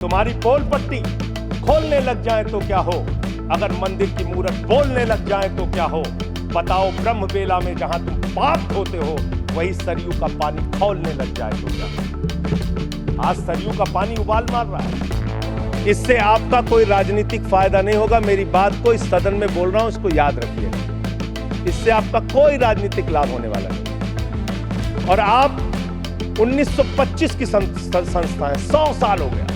तुम्हारी पोल पट्टी खोलने लग जाए तो क्या हो, अगर मंदिर की मूरत बोलने लग जाए तो क्या हो। बताओ ब्रह्म बेला में जहां तुम पाप धोते हो, वही सरयू का पानी खौलने लग जाए तो क्या हो। आज सरयू का पानी उबाल मार रहा है। इससे आपका कोई राजनीतिक फायदा नहीं होगा। मेरी बात को इस सदन में बोल रहा हूं, इसको याद रखिएगा। इससे आपका कोई राजनीतिक लाभ होने वाला नहीं। और आप 1925 की संस्था है, 100 साल हो गया,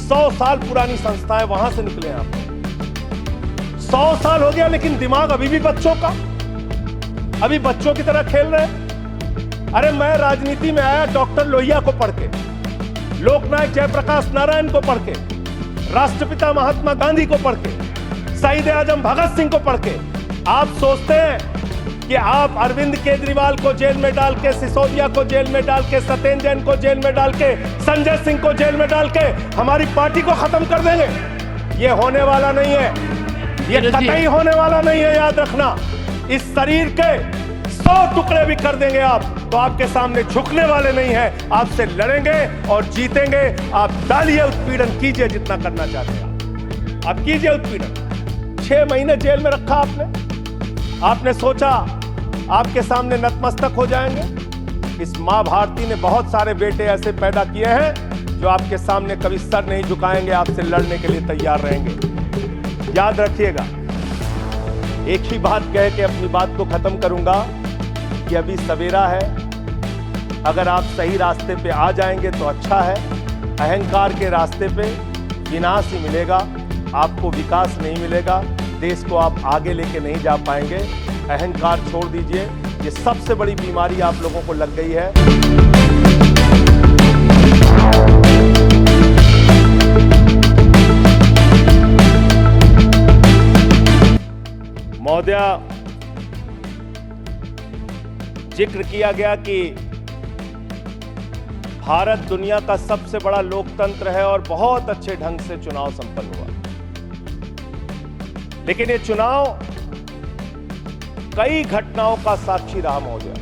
100 साल पुरानी संस्थाएं, वहां से निकले आप। 100 साल हो गया, लेकिन दिमाग अभी भी बच्चों का, अभी बच्चों की तरह खेल रहे हैं। अरे मैं राजनीति में आया डॉक्टर लोहिया को पढ़ के, लोकनायक जयप्रकाश नारायण को पढ़ के, राष्ट्रपिता महात्मा गांधी को पढ़ के, शहीद आजम भगत सिंह को पढ़ के। आप सोचते हैं कि आप अरविंद केजरीवाल को जेल में डाल के, सिसोदिया को जेल में डाल के, सत्येंद्र जैन को जेल में डाल के, संजय सिंह को जेल में डाल के हमारी पार्टी को खत्म कर देंगे? ये होने वाला नहीं है, ये कतई होने वाला नहीं है। याद रखना, इस शरीर के 100 टुकड़े भी कर देंगे आप, तो आपके सामने झुकने वाले नहीं है। आपसे लड़ेंगे और जीतेंगे। आप डालिए, उत्पीड़न कीजिए जितना करना चाहते हैं आप कीजिए उत्पीड़न। 6 महीने जेल में रखा आपने सोचा आपके सामने नतमस्तक हो जाएंगे? इस मां भारती ने बहुत सारे बेटे ऐसे पैदा किए हैं जो आपके सामने कभी सर नहीं झुकाएंगे, आपसे लड़ने के लिए तैयार रहेंगे। याद रखिएगा। एक ही बात कह के अपनी बात को खत्म करूंगा कि अभी सवेरा है। अगर आप सही रास्ते पे आ जाएंगे तो अच्छा है। अहंकार के रास्ते पे विनाश ही मिलेगा, आपको विकास नहीं मिलेगा। देश को आप आगे लेके नहीं जा पाएंगे। अहंकार छोड़ दीजिए, ये सबसे बड़ी बीमारी आप लोगों को लग गई है। महोदया, जिक्र किया गया कि भारत दुनिया का सबसे बड़ा लोकतंत्र है और बहुत अच्छे ढंग से चुनाव संपन्न हुआ। लेकिन ये चुनाव कई घटनाओं का साक्षी रहा महोदय।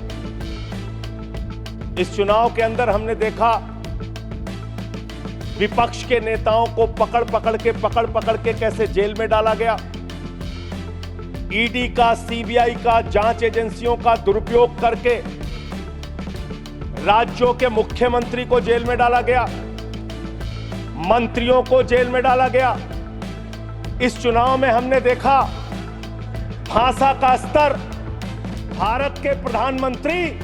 इस चुनाव के अंदर हमने देखा विपक्ष के नेताओं को पकड़ पकड़ के कैसे जेल में डाला गया। ईडी का, सीबीआई का, जांच एजेंसियों का दुरुपयोग करके राज्यों के मुख्यमंत्री को जेल में डाला गया, मंत्रियों को जेल में डाला गया। इस चुनाव में हमने देखा भाषा का स्तर। भारत के प्रधानमंत्री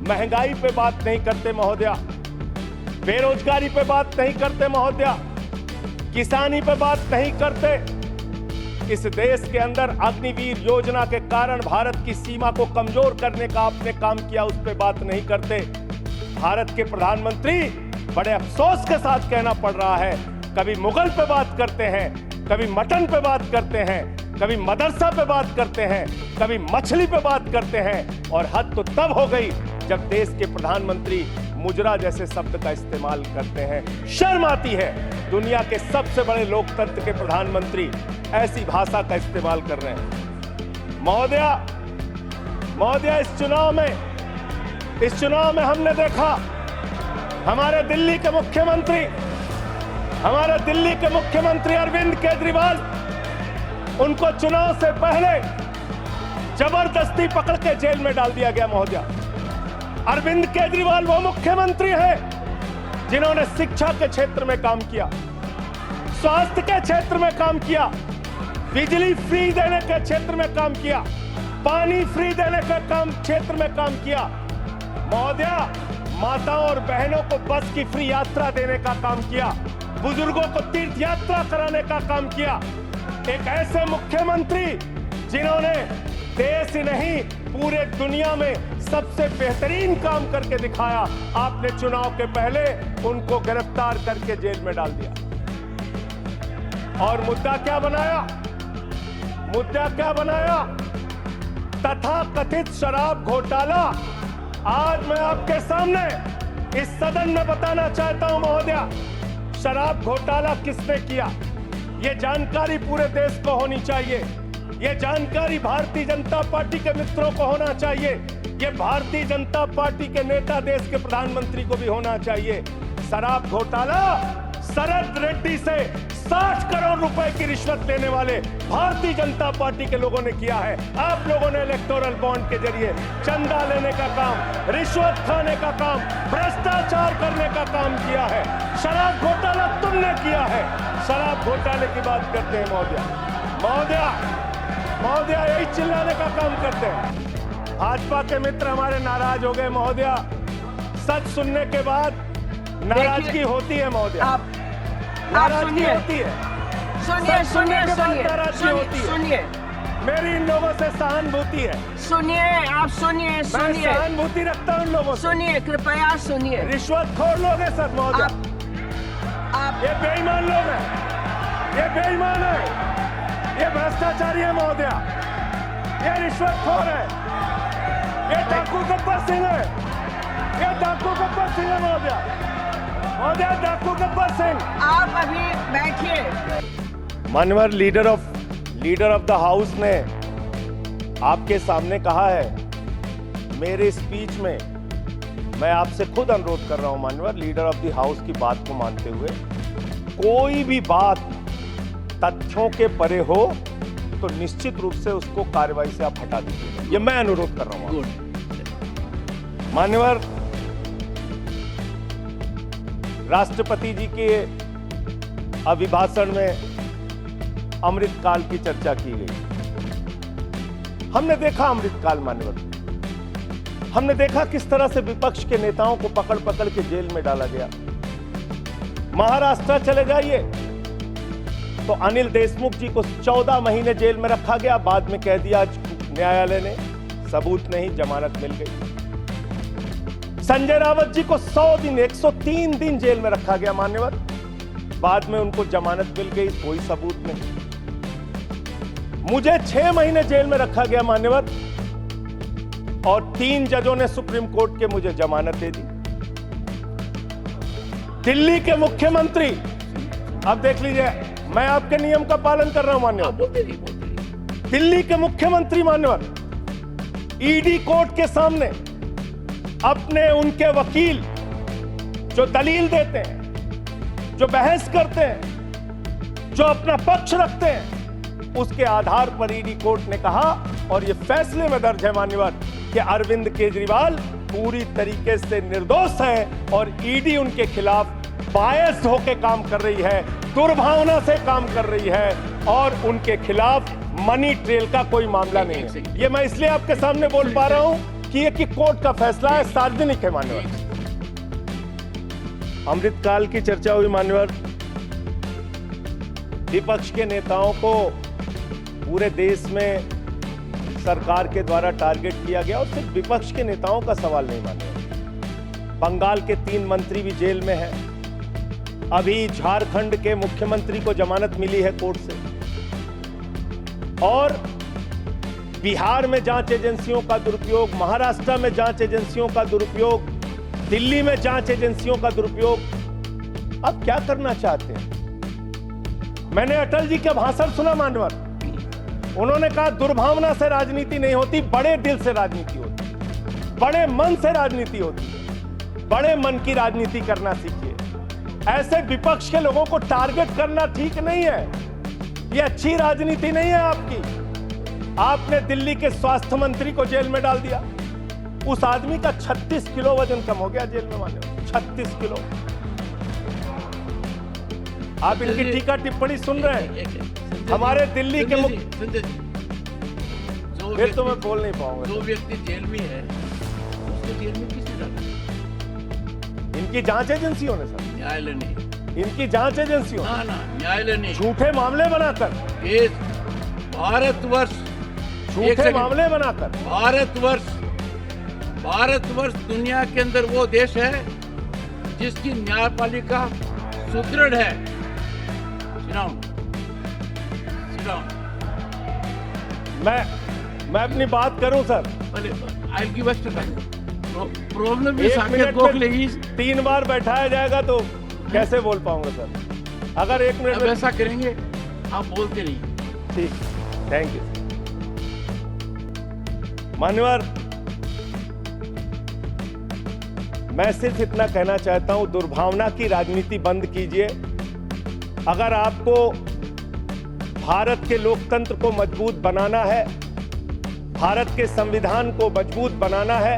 महंगाई पे बात नहीं करते महोदया, बेरोजगारी पे बात नहीं करते महोदया, किसानी पे बात नहीं करते। इस देश के अंदर अग्निवीर योजना के कारण भारत की सीमा को कमजोर करने का आपने काम किया, उस पे बात नहीं करते। भारत के प्रधानमंत्री, बड़े अफसोस के साथ कहना पड़ रहा है, कभी मुगल पे बात करते हैं, कभी मटन पे बात करते हैं, कभी मदरसा पे बात करते हैं, कभी मछली पे बात करते हैं। और हद तो तब हो गई जब देश के प्रधानमंत्री मुजरा जैसे शब्द का इस्तेमाल करते हैं। शर्म आती है, दुनिया के सबसे बड़े लोकतंत्र के प्रधानमंत्री ऐसी भाषा का इस्तेमाल कर रहे हैं। महोदया, इस चुनाव में हमने देखा हमारे दिल्ली के मुख्यमंत्री अरविंद केजरीवाल, उनको चुनाव से पहले जबरदस्ती पकड़ के जेल में डाल दिया गया महोदया। अरविंद केजरीवाल वो मुख्यमंत्री हैं जिन्होंने शिक्षा के क्षेत्र में काम किया, स्वास्थ्य के क्षेत्र में काम किया, बिजली फ्री देने के क्षेत्र में काम किया, पानी फ्री देने के क्षेत्र में काम किया। महोदया, माताओं और बहनों को बस की फ्री यात्रा देने का काम किया, बुजुर्गों को तीर्थ यात्रा कराने का काम किया। एक ऐसे मुख्यमंत्री जिन्होंने देश ही नहीं पूरे दुनिया में सबसे बेहतरीन काम करके दिखाया, आपने चुनाव के पहले उनको गिरफ्तार करके जेल में डाल दिया। और मुद्दा क्या बनाया? तथाकथित शराब घोटाला। आज मैं आपके सामने इस सदन में बताना चाहता हूं महोदया, शराब घोटाला किसने किया, यह जानकारी पूरे देश को होनी चाहिए। यह जानकारी भारतीय जनता पार्टी के मित्रों को होना चाहिए। यह भारतीय जनता पार्टी के नेता, देश के प्रधानमंत्री को भी होना चाहिए। शराब घोटाला शरद रेड्डी से 60 करोड़ रुपए की रिश्वत लेने वाले भारतीय जनता पार्टी के लोगों ने किया है। आप लोगों ने इलेक्टोरल बॉन्ड के जरिए चंदा लेने का काम, रिश्वत खाने का काम, भ्रष्टाचार करने का काम किया है। शराब घोटाला तुमने किया है। शराब घोटाले की बात करते हैं महोदया, महोदया यही चिल्लाने का काम करते हैं। भाजपा के मित्र हमारे नाराज हो गए महोदया। सच सुनने के बाद नाराजगी होती है महोदया, नाराजगी होती है। सुनिए सुनिए सुनिए, मेरी इन लोगों से सहानुभूति है। सुनिए, आप सुनिए मैं सुनिए सहानुभूति रखता हूँ इन लोगों से। सुनिए, कृपया सुनिए। रिश्वतखोर लोग हैं सर महोदया, आप ये बेईमान लोग हैं, ये बेईमान है, ये भ्रष्टाचारी है महोदया, ये रिश्वतखोर है, ये डाकू गब्बर सिंह है, ये डाकू गब्बर सिंह है महोदया, महोदया डाकू गब्बर सिंह। आप अभी बैठिए। माननीय लीडर ऑफ द हाउस ने आपके सामने कहा है, मेरे स्पीच में मैं आपसे खुद अनुरोध कर रहा हूं माननीय लीडर ऑफ द हाउस की बात को मानते हुए, कोई भी बात तथ्यों के परे हो तो निश्चित रूप से उसको कार्रवाई से आप हटा दीजिए। ये मैं अनुरोध कर रहा हूं। माननीय राष्ट्रपति जी के अभिभाषण में अमृतकाल की चर्चा की गई। हमने देखा अमृतकाल मान्यवर, हमने देखा किस तरह से विपक्ष के नेताओं को पकड़ पकड़ के जेल में डाला गया। महाराष्ट्र चले जाइए तो अनिल देशमुख जी को 14 महीने जेल में रखा गया, बाद में कह दिया न्यायालय ने सबूत नहीं, जमानत मिल गई। संजय रावत जी को 100 दिन 103 दिन जेल में रखा गया मान्यवर, बाद में उनको जमानत मिल गई, कोई सबूत नहीं। मुझे 6 महीने जेल में रखा गया मान्यवर, और 3 जजों ने सुप्रीम कोर्ट के मुझे जमानत दे दी। दिल्ली के मुख्यमंत्री, अब देख लीजिए मैं आपके नियम का पालन कर रहा हूं मान्यवर, दिल्ली के मुख्यमंत्री मान्यवर ईडी कोर्ट के सामने अपने उनके वकील जो दलील देते हैं, जो बहस करते हैं, जो अपना पक्ष रखते हैं, उसके आधार पर ईडी कोर्ट ने कहा, और यह फैसले में दर्ज है मान्यवर, कि अरविंद केजरीवाल पूरी तरीके से निर्दोष है और ईडी उनके खिलाफ बायस होकर काम कर रही है, दुर्भावना से काम कर रही है, और उनके खिलाफ मनी ट्रेल का कोई मामला नहीं है। ये मैं इसलिए आपके सामने बोल पा रहा हूं कि ये कि कोर्ट का फैसला है, सार्वजनिक है मान्यवर। अमृतकाल की चर्चा हुई मान्यवर, विपक्ष के नेताओं को पूरे देश में सरकार के द्वारा टारगेट किया गया, और सिर्फ विपक्ष के नेताओं का सवाल नहीं मान्यवर, बंगाल के 3 मंत्री भी जेल में हैं। अभी झारखंड के मुख्यमंत्री को जमानत मिली है कोर्ट से, और बिहार में जांच एजेंसियों का दुरुपयोग, महाराष्ट्र में जांच एजेंसियों का दुरुपयोग, दिल्ली में जांच एजेंसियों का दुरुपयोग। अब क्या करना चाहते हैं? मैंने अटल जी का भाषण सुना मान्यवर, उन्होंने कहा दुर्भावना से राजनीति नहीं होती, बड़े दिल से राजनीति होती, बड़े मन से राजनीति होती है, बड़े मन की राजनीति करना सीखिए। ऐसे विपक्ष के लोगों को टारगेट करना ठीक नहीं है, ये अच्छी राजनीति नहीं है आपकी। आपने दिल्ली के स्वास्थ्य मंत्री को जेल में डाल दिया, उस आदमी का 36 किलो वजन कम हो गया जेल में माने, 36 किलो। आप इनकी टीका टिप्पणी सुन रहे हैं, हमारे दिल्ली के फिर तो मैं बोल नहीं पाऊंगा। जो व्यक्ति जेल में है उसको जेल में किसने डाला? इनकी जांच एजेंसियों ने सर, न्यायालय ने, इनकी जांच एजेंसियों ना न्यायालय ने झूठे मामले बनाकर, भारतवर्ष झूठे मामले बनाकर, भारतवर्ष दुनिया के अंदर वो देश है जिसकी न्यायपालिका सुदृढ़ है। मैं अपनी बात करूं सर, प्रॉब्लम एक मिनट में 3 बार बैठाया जाएगा तो कैसे बोल पाऊंगा सर? अगर 1 मिनट में ऐसा करेंगे आप बोलते रहिए। ठीक, थैंक यू। मान्यवर, मैं सिर्फ इतना कहना चाहता हूं, दुर्भावना की राजनीति बंद कीजिए। अगर आपको भारत के लोकतंत्र को मजबूत बनाना है, भारत के संविधान को मजबूत बनाना है,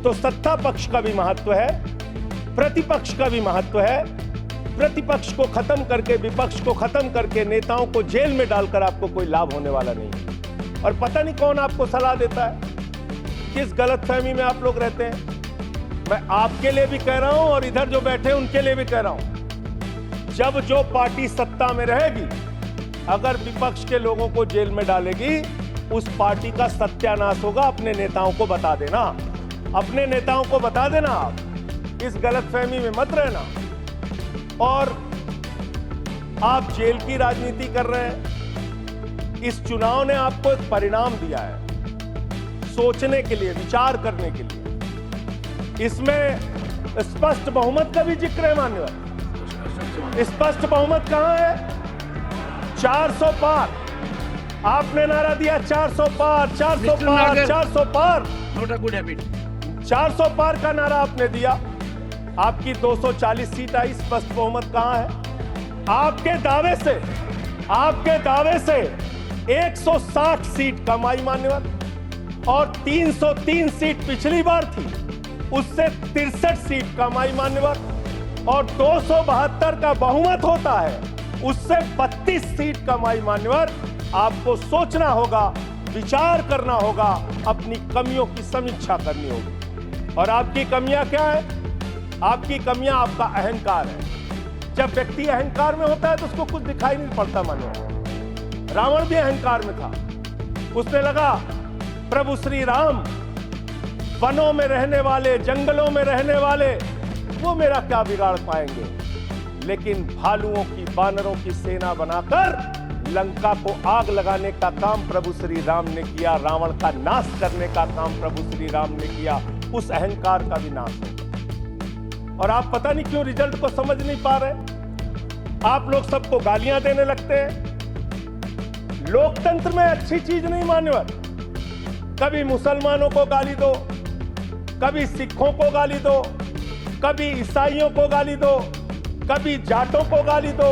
तो सत्ता पक्ष का भी महत्व है, प्रतिपक्ष का भी महत्व है। प्रतिपक्ष को खत्म करके, विपक्ष को खत्म करके नेताओं को जेल में डालकर आपको कोई लाभ होने वाला नहीं है। और पता नहीं कौन आपको सलाह देता है, किस गलतफहमी में आप लोग रहते हैं। मैं आपके लिए भी कह रहा हूं और इधर जो बैठे उनके लिए भी कह रहा हूं, जब जो पार्टी सत्ता में रहेगी, अगर विपक्ष के लोगों को जेल में डालेगी, उस पार्टी का सत्यानाश होगा। अपने नेताओं को बता देना, अपने नेताओं को बता देना। आप इस गलतफहमी में मत रहना। और आप जेल की राजनीति कर रहे हैं। इस चुनाव ने आपको एक परिणाम दिया है, सोचने के लिए, विचार करने के लिए। इसमें स्पष्ट बहुमत का भी जिक्र है मान्यवर। स्पष्ट बहुमत कहां है? 400 पार। आपने नारा दिया 400 पार, 400 पार, 400 पार। Not a good habit. 400 पार का नारा आपने दिया। आपकी 240 सीट आई। स्पष्ट बहुमत कहां है? आपके दावे से 160 सीट कम आई मान्यवर, और 303 सीट पिछली बार थी, उससे 63 सीट कम आई मान्यवर, और 272 का बहुमत होता है, उससे 32 सीट कम आई मान्यवर। आपको सोचना होगा, विचार करना होगा, अपनी कमियों की समीक्षा करनी होगी। और आपकी कमियां क्या है? आपकी कमियां आपका अहंकार है। जब व्यक्ति अहंकार में होता है तो उसको कुछ दिखाई नहीं पड़ता मान्यवर। रावण भी अहंकार में था। उसने लगा प्रभु श्री राम वनों में रहने वाले, जंगलों में रहने वाले, वो मेरा क्या बिगाड़ पाएंगे। लेकिन भालुओं की, बानरों की सेना बनाकर लंका को आग लगाने का काम प्रभु श्री राम ने किया। रावण का नाश करने का काम प्रभु श्री राम ने किया। उस अहंकार का भी नाश होगा। और आप पता नहीं क्यों रिजल्ट को समझ नहीं पा रहे। आप लोग सबको गालियां देने लगते हैं। लोकतंत्र में अच्छी चीज नहीं मान्यवर। कभी मुसलमानों को गाली दो, कभी सिखों को गाली दो, कभी ईसाइयों को गाली दो, कभी जाटों को गाली दो,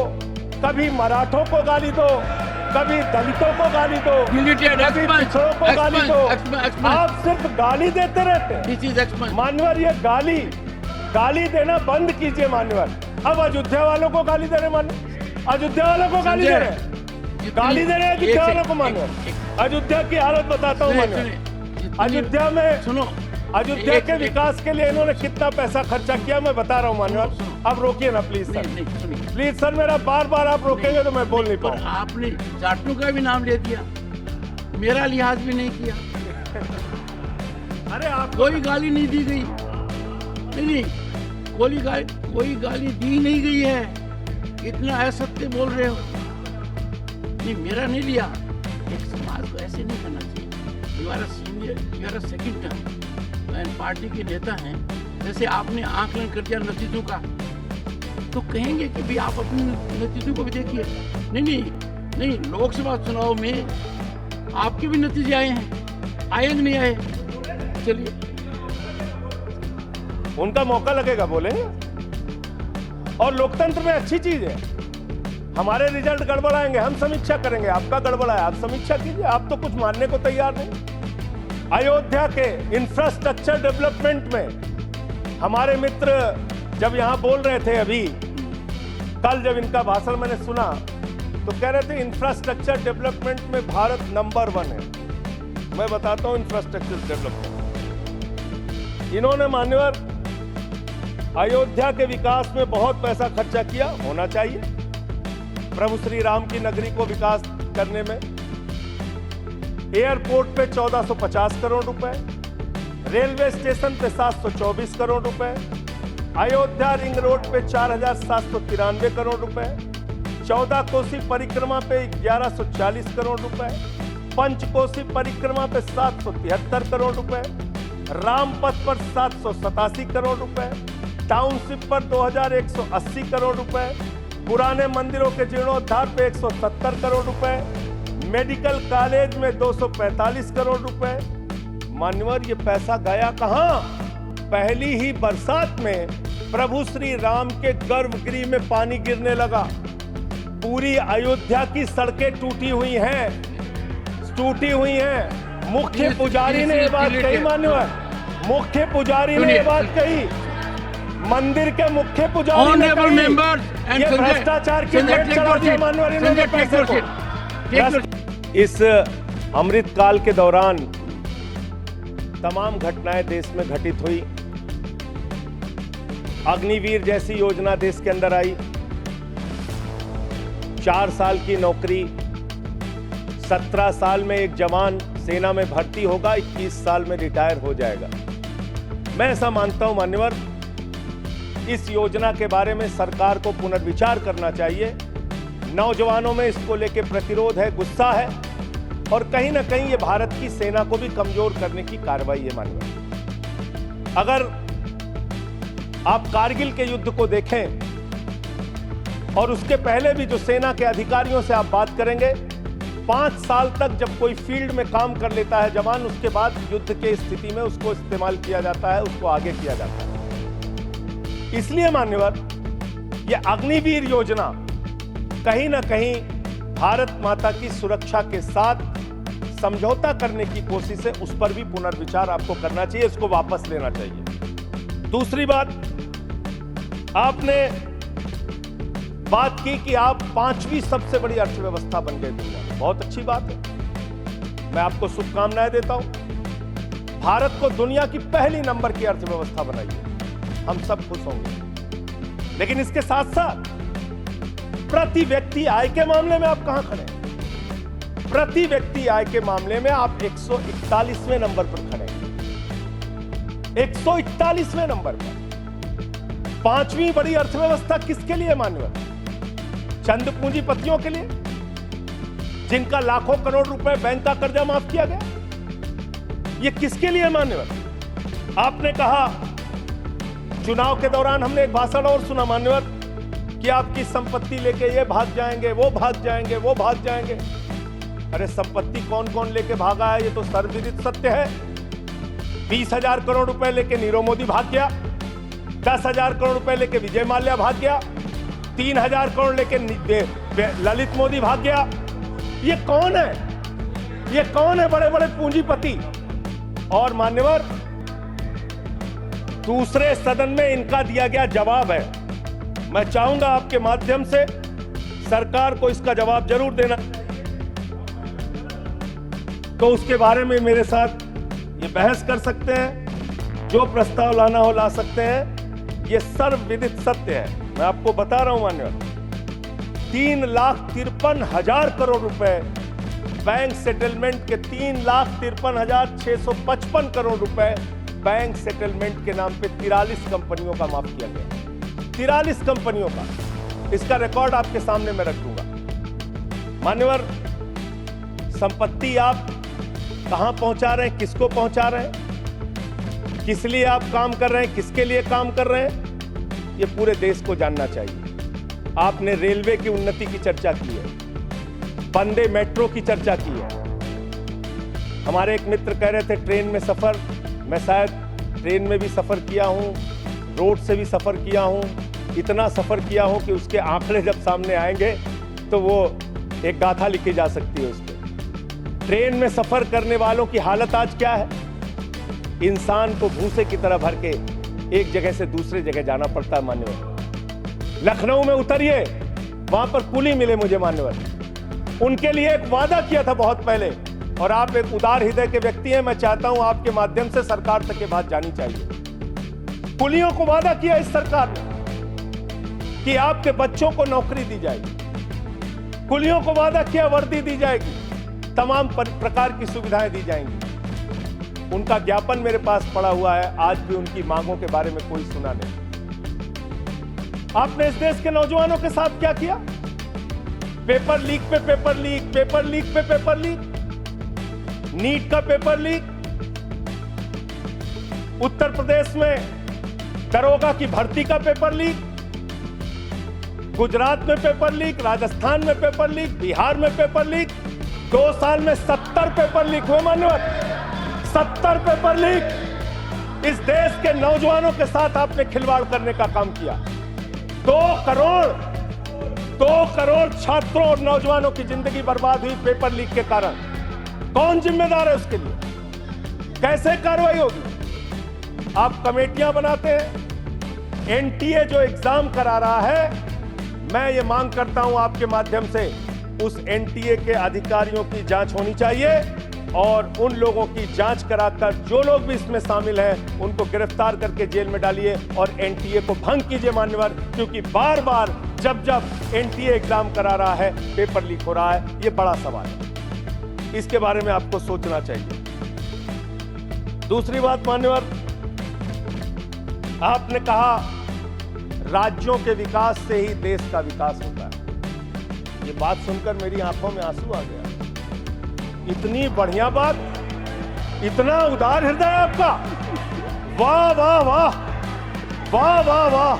कभी मराठों को गाली दो, कभी दलितों को गाली दो, कभी पिछड़ों को गाली दो। आप सिर्फ गाली देते रहते हैं मान्यवर। ये गाली देना बंद कीजिए मान्यवर। अब अयोध्या वालों को गाली दे रहे मान्यवर। अयोध्या वालों को गाली दे रहे हैं। गाली दे रहे हैं अयोध्या वालों को मान्यवर। अयोध्या की हालत बताता हूँ मान्यवर। अयोध्या में सुनो, अयोध्या के विकास के लिए इन्होंने कितना पैसा खर्चा किया मैं बता रहा हूँ मान्यवर। अब रोकिए ना प्लीज सर, प्लीज सर, मेरा बार बार आप रोकेंगे तो मैं बोल नहीं पाऊंगा। आपने जाटों का भी नाम ले दिया, मेरा लिहाज भी नहीं किया। अरे आप कोई गाली नहीं दी गई। नहीं, कोई गाली दी नहीं गई है। इतना असत्य बोल रहे हो। नहीं, मेरा नहीं लिया। एक समाज को ऐसे नहीं करना चाहिए। You are a senior, you are a second term party के नेता हैं। जैसे आपने आकलन कर दिया नतीजों का, तो कहेंगे कि भी आप अपने नतीजों को भी देखिए। नहीं, लोकसभा चुनाव में आपके भी नतीजे आए हैं, आए नहीं आए। चलिए, उनका मौका लगेगा, बोलेंगे। और लोकतंत्र में अच्छी चीज है। हमारे रिजल्ट गड़बड़ाएंगे, हम समीक्षा करेंगे। आपका गड़बड़ाया, आप समीक्षा कीजिए। आप तो कुछ मानने को तैयार नहीं। अयोध्या के इंफ्रास्ट्रक्चर डेवलपमेंट में हमारे मित्र जब यहां बोल रहे थे, अभी कल जब इनका भाषण मैंने सुना तो कह रहे थे इंफ्रास्ट्रक्चर डेवलपमेंट में भारत नंबर 1 है। मैं बताता हूं इंफ्रास्ट्रक्चर डेवलपमेंट। इन्होंने मान्यवर अयोध्या के विकास में बहुत पैसा खर्चा किया, होना चाहिए। प्रभु श्री राम की नगरी को विकास करने में एयरपोर्ट पे 1450 करोड़ रुपए, रेलवे स्टेशन पे 724 करोड़ रुपए, अयोध्या रिंग रोड पे 4793 करोड़ रुपए, 14 कोसी परिक्रमा पे 1140 करोड़ रुपए, पंचकोसी परिक्रमा पे 773 करोड़ रुपए, रामपथ पर 787 करोड़ रुपए, टाउनशिप पर 2180 करोड़ रुपए, पुराने मंदिरों के जीर्णोद्धार पे 170 करोड़ रुपए, मेडिकल कॉलेज में 245 करोड़ रुपए। मान्यवर, ये पैसा गया कहां? पहली ही बरसात में प्रभु श्री राम के गर्भगृह में पानी गिरने लगा। पूरी अयोध्या की सड़कें टूटी हुई हैं। मुख्य पुजारी ने ये बात कही, मान्यवर, मुख्य पुजारी ने ये बात कही, मंदिर के मुख्य पुजारी ने कही, ये भ्रष्टाचार की पेट चढ़ा दिया मान्यवर इन्होंने पैसे को। इस अमृत काल के दौरान तमाम घटनाएं देश में घटित हुई। अग्निवीर जैसी योजना देश के अंदर आई। 4 साल की नौकरी, 17 साल में एक जवान सेना में भर्ती होगा, 21 साल में रिटायर हो जाएगा। मैं ऐसा मानता हूं मान्यवर, इस योजना के बारे में सरकार को पुनर्विचार करना चाहिए। नौजवानों में इसको लेकर प्रतिरोध है, गुस्सा है, और कहीं ना कहीं ये भारत की सेना को भी कमजोर करने की कार्रवाई है मान्यवर। अगर आप कारगिल के युद्ध को देखें और उसके पहले भी जो सेना के अधिकारियों से आप बात करेंगे, 5 साल तक जब कोई फील्ड में काम कर लेता है जवान, उसके बाद युद्ध के स्थिति में उसको इस्तेमाल किया जाता है, उसको आगे किया जाता है। इसलिए मान्यवर, ये अग्निवीर योजना कहीं ना कहीं भारत माता की सुरक्षा के साथ समझौता करने की कोशिश है। उस पर भी पुनर्विचार आपको करना चाहिए, इसको वापस लेना चाहिए। दूसरी बात, आपने बात की कि आप 5वीं सबसे बड़ी अर्थव्यवस्था बन गए दुनिया में। बहुत अच्छी बात है, मैं आपको शुभकामनाएं देता हूं। भारत को दुनिया की पहली नंबर की अर्थव्यवस्था बनाइए, हम सब खुश होंगे। लेकिन इसके साथ साथ प्रति व्यक्ति आय के मामले में आप कहां खड़े हैं? प्रति व्यक्ति आय के मामले में आप 141वें नंबर पर खड़े हैं। 141वें नंबर पर। 5वीं बड़ी अर्थव्यवस्था किसके लिए मान्यवर? चंद पूंजीपतियों के लिए, जिनका लाखों करोड़ रुपए बैंक का कर्जा माफ किया गया। यह किसके लिए मान्यवर? आपने कहा, चुनाव के दौरान हमने एक भाषण और सुना मान्यवर, कि आपकी संपत्ति लेके ये भाग जाएंगे, वो भाग जाएंगे, वो भाग जाएंगे। अरे संपत्ति कौन कौन लेके भागा है, ये तो सर्वविदित सत्य है। 20,000 करोड़ रुपए लेके नीरव मोदी भाग गया, 10,000 करोड़ रुपए लेके विजय माल्या भाग गया, 3,000 करोड़ लेके ललित मोदी भाग गया। ये कौन है? ये कौन है बड़े बड़े पूंजीपति? और मान्यवर, दूसरे सदन में इनका दिया गया जवाब है। मैं चाहूंगा आपके माध्यम से सरकार को इसका जवाब जरूर देना, तो उसके बारे में मेरे साथ ये बहस कर सकते हैं, जो प्रस्ताव लाना हो ला सकते हैं। ये सर्वविदित सत्य है, मैं आपको बता रहा हूं मान्यवर। 3,53,000 करोड़ रुपए बैंक सेटलमेंट के, 3,53,655 करोड़ रुपए बैंक सेटलमेंट के नाम पे 43 कंपनियों का माफ किया गया। 43 कंपनियों का, इसका रिकॉर्ड आपके सामने मैं रख दूंगा। मान्यवर, संपत्ति आप कहां पहुंचा रहे हैं, किसको पहुंचा रहे हैं, किस लिए आप काम कर रहे हैं, किसके लिए काम कर रहे हैं, ये पूरे देश को जानना चाहिए। आपने रेलवे की उन्नति की चर्चा की है, वंदे मेट्रो की चर्चा की है। हमारे एक मित्र कह रहे थे ट्रेन में सफर, मैं शायद ट्रेन में भी सफर किया हूं, रोड से भी सफर किया हूं, इतना सफर किया हूं कि उसके आंकड़े जब सामने आएंगे तो वो एक गाथा लिखी जा सकती है उस पर। ट्रेन में सफर करने वालों की हालत आज क्या है? इंसान को भूसे की तरह भर के एक जगह से दूसरे जगह जाना पड़ता है मान्यवर। लखनऊ में उतरिए, वहां पर कुली मिले मुझे मान्यवर। उनके लिए एक वादा किया था बहुत पहले, और आप एक उदार हृदय के व्यक्ति हैं, मैं चाहता हूं आपके माध्यम से सरकार तक ये बात जानी चाहिए। कुलियों को वादा किया इस सरकार ने कि आपके बच्चों को नौकरी दी जाएगी। कुलियों को वादा किया वर्दी दी जाएगी, तमाम प्रकार की सुविधाएं दी जाएंगी। उनका ज्ञापन मेरे पास पड़ा हुआ है, आज भी उनकी मांगों के बारे में कोई सुना नहीं। आपने इस देश के नौजवानों के साथ क्या किया? पेपर लीक पे पेपर लीक, पेपर लीक पे पेपर लीक, नीट का पेपर लीक, उत्तर प्रदेश में दरोगा की भर्ती का पेपर लीक, गुजरात में पेपर लीक, राजस्थान में पेपर लीक, बिहार में पेपर लीक। 2 साल में 70 पेपर लीक हुए मान्यवर, 70 पेपर लीक। इस देश के नौजवानों के साथ आपने खिलवाड़ करने का काम किया। 2 करोड़ छात्रों और नौजवानों की जिंदगी बर्बाद हुई पेपर लीक के कारण। कौन जिम्मेदार है उसके लिए? कैसे कार्रवाई होगी? आप कमेटियां बनाते हैं। एनटीए जो एग्जाम करा रहा है, मैं ये मांग करता हूं आपके माध्यम से उस एनटीए के अधिकारियों की जांच होनी चाहिए और उन लोगों की जांच कराकर जो लोग भी इसमें शामिल हैं उनको गिरफ्तार करके जेल में डालिए और एनटीए को भंग कीजिए मान्यवर, क्योंकि बार बार जब एनटीए एग्जाम करा रहा है पेपर लीक हो रहा है। ये बड़ा सवाल है, इसके बारे में आपको सोचना चाहिए। दूसरी बात मान्यवर, आपने कहा राज्यों के विकास से ही देश का विकास होता है। ये बात सुनकर मेरी आंखों में आंसू आ गया। इतनी बढ़िया बात, इतना उदार हृदय आपका, वाह वाह वाह वाह वाह वाह।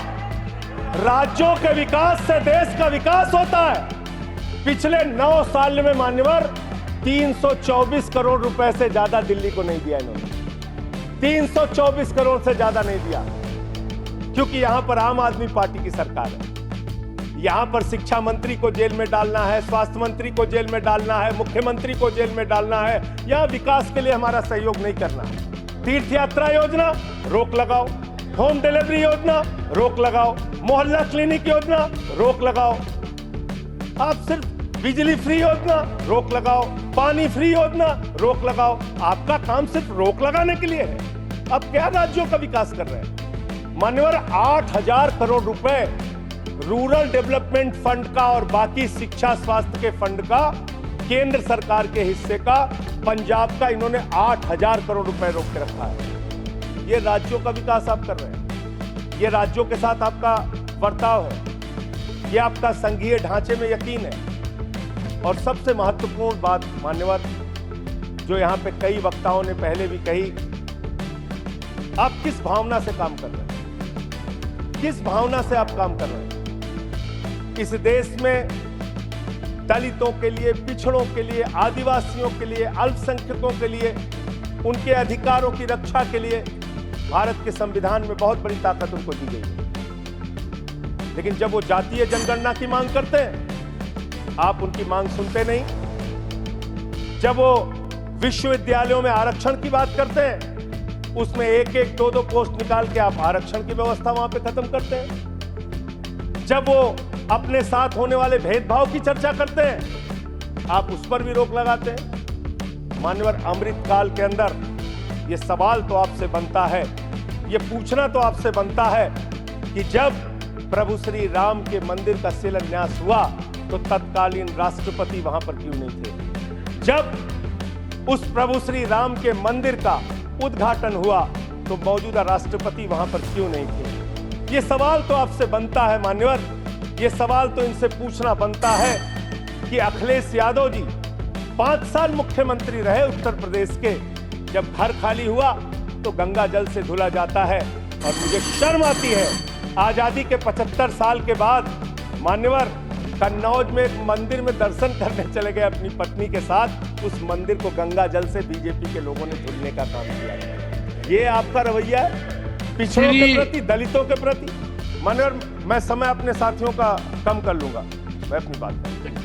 राज्यों के विकास से देश का विकास होता है। पिछले 9 साल में मान्यवर 324 करोड़ रुपए से ज्यादा दिल्ली को नहीं दिया इन्होंने। 324 करोड़ से ज्यादा नहीं दिया, क्योंकि यहां पर आम आदमी पार्टी की सरकार है। यहां पर शिक्षा मंत्री को जेल में डालना है, स्वास्थ्य मंत्री को जेल में डालना है, मुख्यमंत्री को जेल में डालना है। यहां विकास के लिए हमारा सहयोग नहीं करना। तीर्थ यात्रा योजना रोक लगाओ, होम डिलीवरी योजना रोक लगाओ, मोहल्ला क्लिनिक योजना रोक लगाओ, आप सिर्फ बिजली फ्री योजना रोक लगाओ, पानी फ्री योजना रोक लगाओ। आपका काम सिर्फ रोक लगाने के लिए है। अब क्या राज्यों का विकास कर रहे हैं मान्यवर? 8,000 करोड़ रुपए रूरल डेवलपमेंट फंड का और बाकी शिक्षा स्वास्थ्य के फंड का, केंद्र सरकार के हिस्से का, पंजाब का इन्होंने 8,000 करोड़ रुपए रोक के रखा है। ये राज्यों का विकास आप कर रहे हैं। ये राज्यों के साथ आपका बर्ताव है। ये आपका संघीय ढांचे में यकीन है। और सबसे महत्वपूर्ण बात मान्यवर, जो यहां पे कई वक्ताओं ने पहले भी कही, आप किस भावना से काम कर रहे हैं? किस भावना से आप काम कर रहे हैं? इस देश में दलितों के लिए, पिछड़ों के लिए, आदिवासियों के लिए, अल्पसंख्यकों के लिए, उनके अधिकारों की रक्षा के लिए भारत के संविधान में बहुत बड़ी ताकत उनको दी गई है। लेकिन जब वो जातीय जनगणना की मांग करते हैं, आप उनकी मांग सुनते नहीं। जब वो विश्वविद्यालयों में आरक्षण की बात करते हैं, उसमें 1-1, 2-2 पोस्ट निकाल के आप आरक्षण की व्यवस्था वहां पे खत्म करते हैं। जब वो अपने साथ होने वाले भेदभाव की चर्चा करते हैं, आप उस पर भी रोक लगाते हैं। मान्यवर, अमृतकाल के अंदर ये सवाल तो आपसे बनता है, ये पूछना तो आपसे बनता है कि जब प्रभु श्री राम के मंदिर का शिलान्यास हुआ तो तत्कालीन राष्ट्रपति वहां पर क्यों नहीं थे? जब उस प्रभु श्री राम के मंदिर का उद्घाटन हुआ तो मौजूदा राष्ट्रपति वहां पर क्यों नहीं थे? ये सवाल तो आपसे बनता है मान्यवर। ये सवाल तो इनसे पूछना बनता है कि अखिलेश यादव जी 5 साल मुख्यमंत्री रहे उत्तर प्रदेश के। जब घर खाली हुआ तो गंगा जल से धुला जाता है। और मुझे शर्म आती है, आजादी के 75 साल के बाद मान्यवर कन्नौज में एक मंदिर में दर्शन करने चले गए अपनी पत्नी के साथ। उस मंदिर को गंगा जल से बीजेपी के लोगों ने धुलने का काम किया। ये आपका रवैया है पिछड़ों के प्रति, दलितों के प्रति। मान्यवर, मैं समय अपने साथियों का कम कर लूंगा, मैं अपनी बात करूंगा।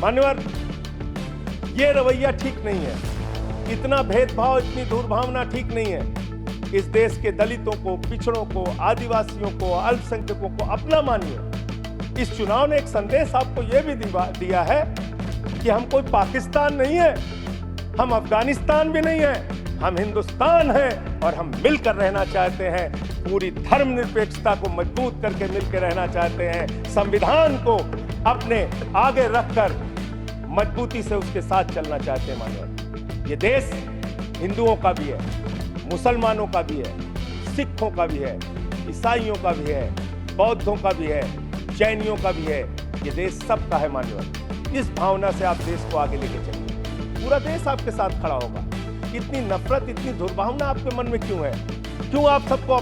मान्यवर, ये रवैया ठीक नहीं है। इतना भेदभाव, इतनी दुर्भावना ठीक नहीं है। इस देश के दलितों को, पिछड़ों को, आदिवासियों को, अल्पसंख्यकों को अपना मानिए। इस चुनाव ने एक संदेश आपको यह भी दिया है कि हम कोई पाकिस्तान नहीं है, हम अफगानिस्तान भी नहीं है, हम हिंदुस्तान हैं और हम मिलकर रहना चाहते हैं। पूरी धर्मनिरपेक्षता को मजबूत करके मिलकर रहना चाहते हैं। संविधान को अपने आगे रखकर मजबूती से उसके साथ चलना चाहते हैं। मानव, ये देश हिंदुओं का भी है, मुसलमानों का भी है, सिखों का भी है, ईसाइयों का भी है, बौद्धों का भी है, जैनियों का भी है। ये देश सबका है मान्यवर। इस भावना से आप देश को आगे लेके चलिए, पूरा देश आपके साथ खड़ा होगा। इतनी नफरत, इतनी दुर्भावना आपके मन में क्यों है? क्यों आप सबको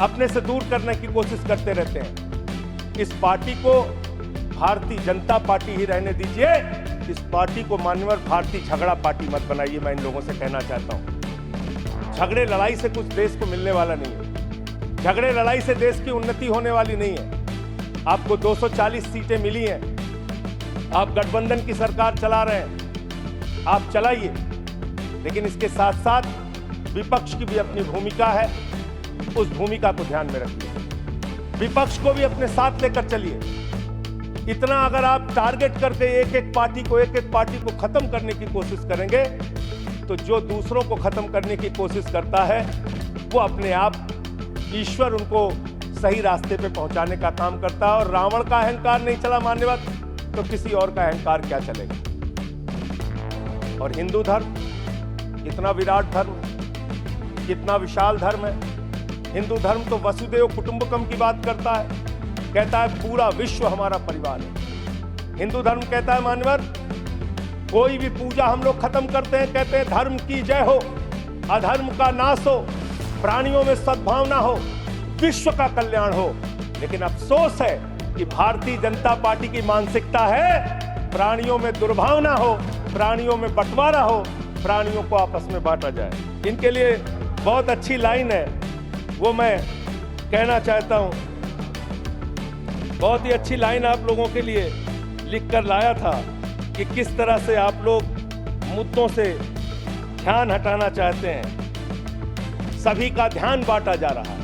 अपने से दूर करने की कोशिश करते रहते हैं? इस पार्टी को भारतीय जनता पार्टी ही रहने दीजिए। इस पार्टी को मान्यवर भारतीय झगड़ा पार्टी मत बनाइए। मैं इन लोगों से कहना चाहता हूं, झगड़े लड़ाई से कुछ देश को मिलने वाला नहीं है। झगड़े लड़ाई से देश की उन्नति होने वाली नहीं है। आपको 240 सीटें मिली हैं, आप गठबंधन की सरकार चला रहे हैं, आप चलाइए, लेकिन इसके साथ साथ विपक्ष की भी अपनी भूमिका है, उस भूमिका को ध्यान में रखिए। विपक्ष को भी अपने साथ लेकर चलिए। इतना अगर आप टारगेट करके एक एक पार्टी को खत्म करने की कोशिश करेंगे तो जो दूसरों को खत्म करने की कोशिश करता है वो अपने आप ईश्वर उनको सही रास्ते पे पहुंचाने का काम करता है। और रावण का अहंकार नहीं चला मान्यवर तो किसी और का अहंकार क्या चलेगा। और हिंदू धर्म इतना विराट धर्म, कितना विशाल धर्म है। हिंदू धर्म तो वसुदेव कुटुंबकम की बात करता है, कहता है पूरा विश्व हमारा परिवार है। हिंदू धर्म कहता है मान्यवर, कोई भी पूजा हम लोग खत्म करते हैं, कहते हैं धर्म की जय हो, अधर्म का नाश हो, प्राणियों में सद्भावना हो, विश्व का कल्याण हो। लेकिन अफसोस है कि भारतीय जनता पार्टी की मानसिकता है प्राणियों में दुर्भावना हो, प्राणियों में बंटवारा हो, प्राणियों को आपस में बांटा जाए। इनके लिए बहुत अच्छी लाइन है, वो मैं कहना चाहता हूं। बहुत ही अच्छी लाइन आप लोगों के लिए लिख कर लाया था कि किस तरह से आप लोग मुद्दों से ध्यान हटाना चाहते हैं। सभी का ध्यान बांटा जा रहा है,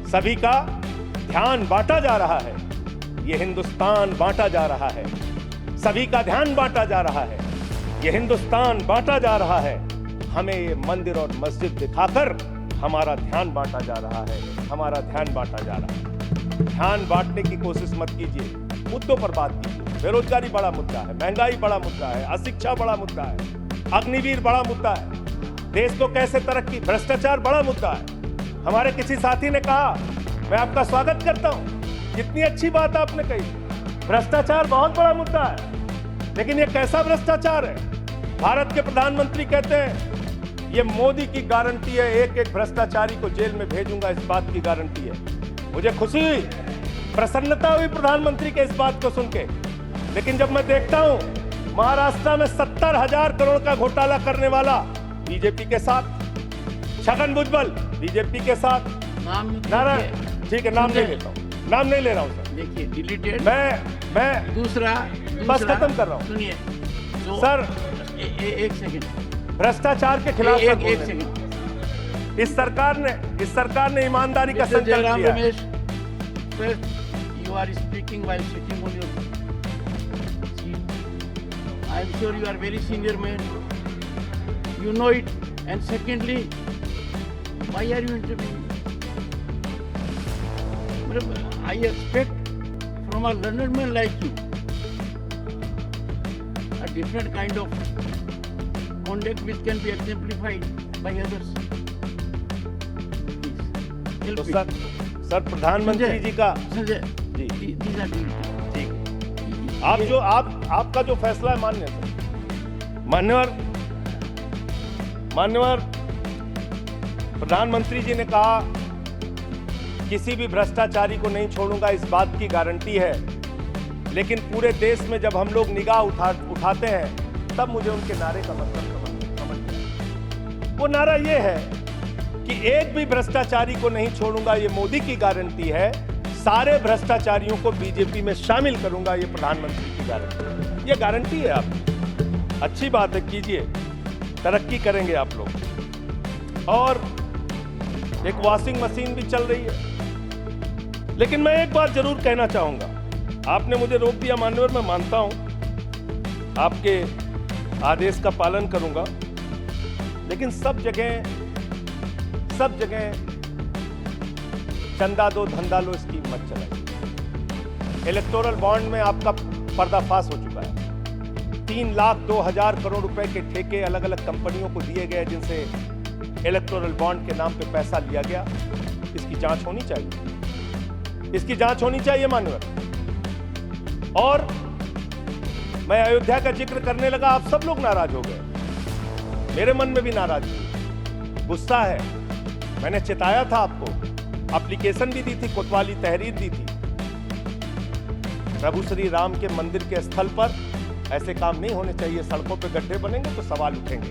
सभी का ध्यान बांटा जा रहा है, ये हिंदुस्तान बांटा जा रहा है, सभी का ध्यान बांटा जा रहा है, ये हिंदुस्तान बांटा जा रहा है। हमें ये मंदिर और मस्जिद दिखाकर हमारा ध्यान बांटा जा रहा है, हमारा ध्यान बांटा जा रहा है। ध्यान बांटने की कोशिश मत कीजिए, मुद्दों पर बात कीजिए। बेरोजगारी बड़ा मुद्दा है, महंगाई बड़ा मुद्दा है, अशिक्षा बड़ा मुद्दा है, अग्निवीर बड़ा मुद्दा है, देश को कैसे तरक्की, भ्रष्टाचार बड़ा मुद्दा है। हमारे किसी साथी ने कहा, मैं आपका स्वागत करता हूं, जितनी अच्छी बात आपने कही, भ्रष्टाचार बहुत बड़ा मुद्दा है। लेकिन ये कैसा भ्रष्टाचार है? भारत के प्रधानमंत्री कहते हैं ये मोदी की गारंटी है, एक एक भ्रष्टाचारी को जेल में भेजूंगा, इस बात की गारंटी है। मुझे खुशी हुई, प्रसन्नता हुई प्रधानमंत्री के इस बात को सुन के। लेकिन जब मैं देखता हूं महाराष्ट्र में 70,000 करोड़ का घोटाला करने वाला बीजेपी के साथ, छगन भुजबल बीजेपी के साथ, नारायण, ठीक है नाम नहीं लेता हूं, नाम नहीं ले रहा हूं सर। देखिए डिलीटेड, मैं दूसरा बस खत्म कर रहा हूं। सुनिए सर एक सेकंड, भ्रष्टाचार के खिलाफ एक सेकंड। इस सरकार ने ईमानदारी का संकल्प लिया। Ramesh, first you are speaking while sitting on your seat. I am sure you are very senior man. You know it. And secondly, why are you interviewing? I expect from a learned man like you a different kind of conduct which can be exemplified by others. तो sir प्रधानमंत्री जी का Sanjay ji these are ठीक, आपका जो फैसला है मान्य sir. मान्यवर प्रधानमंत्री जी ने कहा किसी भी भ्रष्टाचारी को नहीं छोड़ूंगा, इस बात की गारंटी है। लेकिन पूरे देश में जब हम लोग निगाह उठाते हैं तब मुझे उनके नारे का मतलब समझ। वो नारा ये है कि एक भी भ्रष्टाचारी को नहीं छोड़ूंगा, ये मोदी की गारंटी है। सारे भ्रष्टाचारियों को बीजेपी में शामिल करूंगा, ये प्रधानमंत्री की गारंटी, ये गारंटी है। आप अच्छी बात है, कीजिए, तरक्की करेंगे आप लोग। और एक वॉशिंग मशीन भी चल रही है। लेकिन मैं एक बात जरूर कहना चाहूंगा, आपने मुझे रोक दिया मान्यवर, मैं मानता हूं आपके आदेश का पालन करूंगा। लेकिन सब जगह चंदा दो धंधा लो स्कीम मत चलाइए। इलेक्टोरल बॉन्ड में आपका पर्दाफाश हो चुका है। 3,02,000 करोड़ रुपए के ठेके अलग अलग कंपनियों को दिए गए, जिनसे इलेक्टोरल बॉन्ड के नाम पे पैसा लिया गया। इसकी जांच होनी चाहिए, इसकी जांच होनी चाहिए मान्यवर। और मैं अयोध्या का जिक्र करने लगा, आप सब लोग नाराज हो गए, मेरे मन में भी नाराजगी, गुस्सा है। मैंने चिताया था आपको, एप्लीकेशन भी दी थी, कोतवाली तहरीर दी थी। प्रभु श्री राम के मंदिर के स्थल पर ऐसे काम नहीं होने चाहिए। सड़कों पे गड्ढे बनेंगे तो सवाल उठेंगे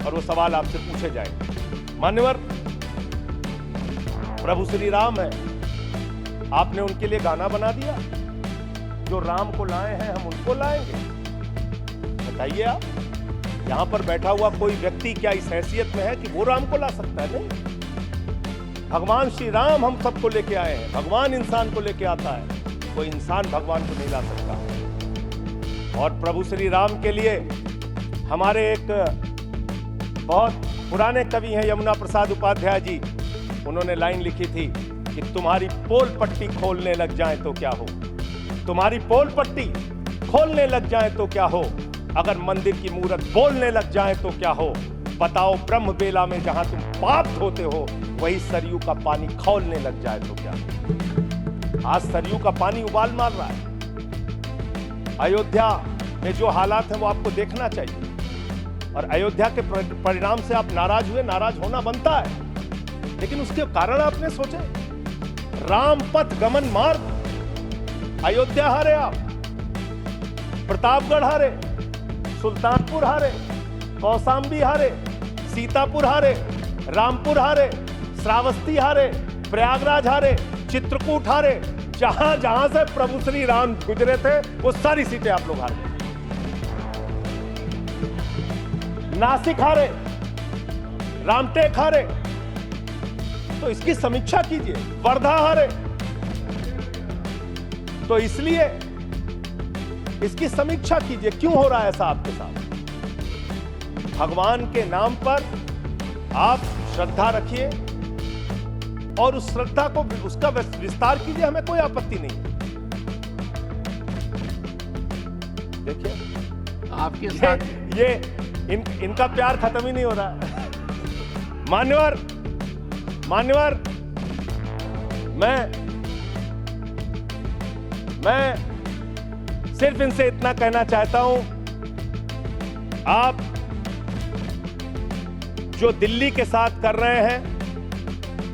और वो सवाल आपसे पूछे जाएंगे। मान्यवर, प्रभु श्री राम है, आपने उनके लिए गाना बना दिया। जो राम को लाए हैं हम उनको लाएंगे। बताइए आप, यहां पर बैठा हुआ कोई व्यक्ति क्या इस हैसियत में है कि वो राम को ला सकता है? नहीं, भगवान श्री राम हम सबको लेके आए हैं। भगवान इंसान को लेके आता है, कोई इंसान भगवान को नहीं ला सकता। और प्रभु श्री राम के लिए हमारे एक बहुत पुराने कवि हैं यमुना प्रसाद उपाध्याय जी, उन्होंने लाइन लिखी थी कि तुम्हारी पोल पट्टी खोलने लग जाए तो क्या हो, तुम्हारी पोल पट्टी खोलने लग जाए तो क्या हो, अगर मंदिर की मूरत बोलने लग जाए तो क्या हो, बताओ ब्रह्म बेला में जहां तुम पाप धोते हो वही सरयू का पानी खौलने लग जाए तो क्या हो। आज सरयू का पानी उबाल मार रहा है। अयोध्या में जो हालात हैं वो आपको देखना चाहिए, और अयोध्या के परिणाम से आप नाराज हुए, नाराज होना बनता है, लेकिन उसके कारण आपने सोचे। राम पथ गमन मार्ग, अयोध्या हारे आप, प्रतापगढ़ हारे, सुल्तानपुर हारे, कौशाम्बी हारे, सीतापुर हारे, रामपुर हारे, श्रावस्ती हारे, प्रयागराज हारे, चित्रकूट हारे, जहां जहां से प्रभु श्री राम गुजरे थे वो सारी सीटें आप लोग हारे। नासिक हारे, रामटेक हारे, तो इसकी समीक्षा कीजिए। वर्धा हारे, तो इसलिए इसकी समीक्षा कीजिए, क्यों हो रहा है ऐसा आपके साथ। भगवान के नाम पर आप श्रद्धा रखिए और उस श्रद्धा को, उसका विस्तार कीजिए, हमें कोई आपत्ति नहीं। देखिए आपके साथ ये इनका प्यार खत्म ही नहीं हो रहा है। मान्यवर, मैं सिर्फ इनसे इतना कहना चाहता हूं, आप जो दिल्ली के साथ कर रहे हैं,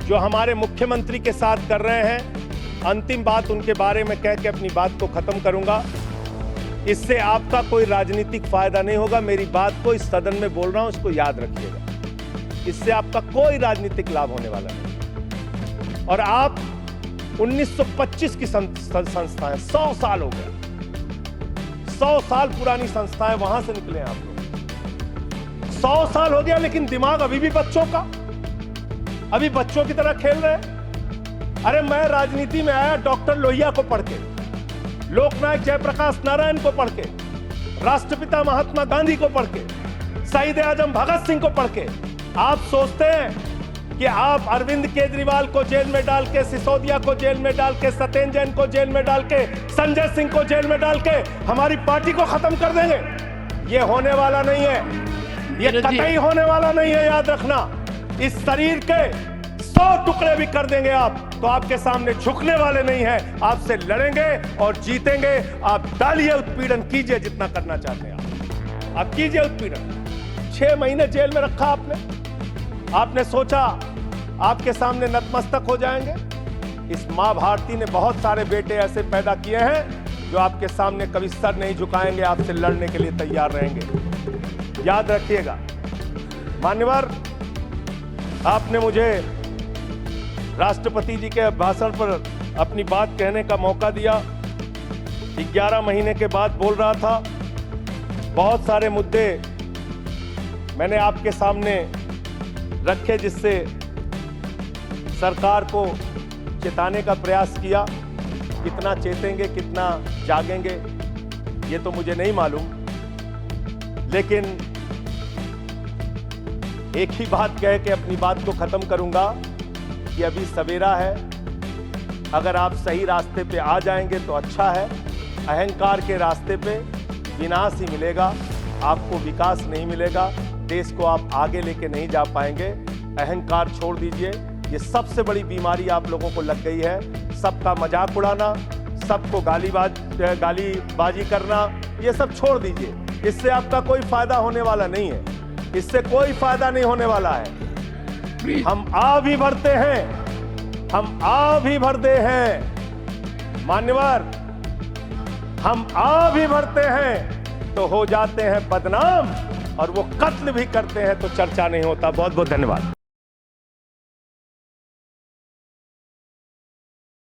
जो हमारे मुख्यमंत्री के साथ कर रहे हैं, अंतिम बात उनके बारे में कह के अपनी बात को खत्म करूंगा। इससे आपका कोई राजनीतिक फायदा नहीं होगा। मेरी बात को इस सदन में बोल रहा हूं, इसको याद रखिएगा। इससे आपका कोई राजनीतिक लाभ होने वाला नहीं। और आप 1925 की संस्थाएं, 100 साल हो गए, 100 साल पुरानी संस्थाएं, वहां से निकले आप लोग। 100 साल हो गया, लेकिन दिमाग अभी भी बच्चों का, अभी बच्चों की तरह खेल रहे हैं। अरे मैं राजनीति में आया डॉक्टर लोहिया को पढ़ के, लोकनायक जयप्रकाश नारायण को पढ़ के, राष्ट्रपिता महात्मा गांधी को पढ़ के, शहीद आजम भगत सिंह को पढ़ के। आप सोचते हैं कि आप अरविंद केजरीवाल को जेल में डाल के, सिसोदिया को जेल में डाल के, सत्येंद्र जैन को जेल में डाल के, संजय सिंह को जेल में डाल के हमारी पार्टी को खत्म कर देंगे? ये होने वाला नहीं है, ये कतई होने वाला नहीं है, याद रखना। इस शरीर के 100 टुकड़े भी कर देंगे आप, तो आपके सामने झुकने वाले नहीं हैं, आपसे लड़ेंगे और जीतेंगे। आप डालिए, उत्पीड़न कीजिए, जितना करना चाहते हैं आप कीजिए उत्पीड़न। 6 महीने जेल में रखा आपने सोचा आपके सामने नतमस्तक हो जाएंगे? इस मां भारती ने बहुत सारे बेटे ऐसे पैदा किए हैं जो आपके सामने कभी सर नहीं झुकाएंगे, आपसे लड़ने के लिए तैयार रहेंगे। याद रखिएगा। मान्यवर, आपने मुझे राष्ट्रपति जी के भाषण पर अपनी बात कहने का मौका दिया। 11 महीने के बाद बोल रहा था। बहुत सारे मुद्दे मैंने आपके सामने रखे, जिससे सरकार को चेताने का प्रयास किया। कितना चेतेंगे, कितना जागेंगे, ये तो मुझे नहीं मालूम, लेकिन एक ही बात कह के अपनी बात को खत्म करूंगा कि अभी सवेरा है। अगर आप सही रास्ते पे आ जाएंगे तो अच्छा है। अहंकार के रास्ते पे विनाश ही मिलेगा, आपको विकास नहीं मिलेगा, देश को आप आगे लेके नहीं जा पाएंगे। अहंकार छोड़ दीजिए। ये सबसे बड़ी बीमारी आप लोगों को लग गई है। सबका मजाक उड़ाना, सबको गालीबाजी करना, ये सब छोड़ दीजिए। इससे आपका कोई फायदा होने वाला नहीं है, इससे कोई फायदा नहीं होने वाला है। हम आ भी भरते हैं, हम आ भी भरते हैं मान्यवर, हम आ भी भरते हैं तो हो जाते हैं बदनाम, और वो कत्ल भी करते हैं तो चर्चा नहीं होता। बहुत बहुत धन्यवाद।